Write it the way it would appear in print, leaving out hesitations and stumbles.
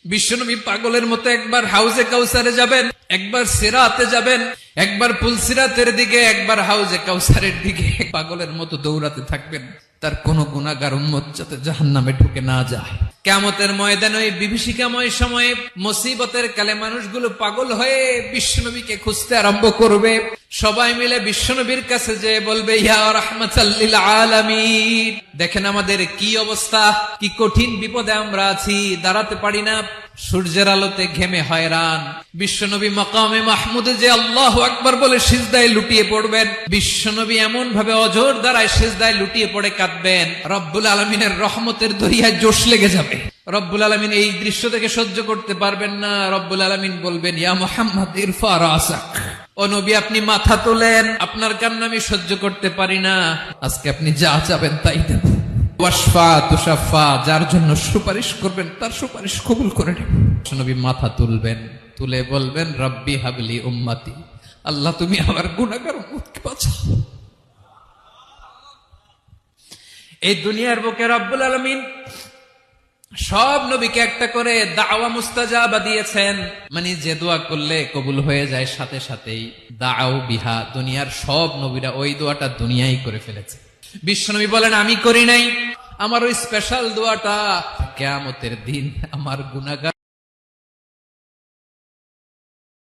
বিশ্বনবী পাগলের মতো একবার হাউজে কাউসারে যাবেন, একবার সিরাতে যাবেন, একবার পুলসিরাতের দিকে, একবার হাউজে কাউসারের দিকে পাগলের মতো দৌড়াতে থাকবেন। তার কোন গুনাহগার উম্মত যাতে জাহান্নামে ঢুকে না যায়। কিয়ামতের ময়দানে ওই বিভীষিকাময় সময়ে মুসিবতের কালে মানুষগুলো পাগল হয়ে বিশ্বনবীকে খুঁজতে আরম্ভ করবে। সবাই মিলে বিশ্বনবীর কাছে যেয়ে বলবে, ইয়া রাহমাতাল লিল আলামিন, দেখেন আমাদের কি অবস্থা, কি কঠিন বিপদে আমরা আছি, দাঁড়াতে পারি না, সূর্যের আলোতে ঘেমে হয়রান। বিশ্বনবী মাকামে মাহমুদে যে আল্লাহু আকবার বলে সিজদায় লুটিয়ে পড়বেন, বিশ্বনবী এমন ভাবে অজর দ্বারায় সিজদায় লুটিয়ে পড়ে কাঁদবেন, রব্বুল আলামিনের রহমতের দরিয়ায় জোশ লেগে যাবে। রব্বুল আলামিন এই দৃশ্য থেকে সহ্য করতে পারবেন না। রব্বুল আলামিন বলবেন, ইয়া মুহাম্মদ ইরফা রাসাক, ও নবী আপনি মাথা তোলেন, আপনার কান্না আমি সহ্য করতে পারি না, আজকে আপনি যা চাবেন তাই দেব। ওয়াশফা তুশাফা, যার জন্য সুপারিশ করবেন তার সুপারিশ কবুল করে নেব। নবী মাথা তুলবেন, তুলে বলবেন, রব্বি হাবলি উম্মতি, আল্লাহ তুমি আমার গুনাহগার উম্মতকে বাঁচাও। এই দুনিয়ার বুকে রব্বুল আলামিন সব নবীকে একটা করে দাওয়া মুস্তাজাবা দিয়েছেন, মানে যে দোয়া করলে কবুল হয়ে যায় সাথে সাথেই। দাও বিহা, দুনিয়ার সব নবীরা ওই দোয়াটা দুনিয়ায় করে ফেলেছে। বিশ্বনবী বলেন, আমি করি নাই, আমার ওই স্পেশাল দোয়াটা কিয়ামতের দিন আমার গুনাহগার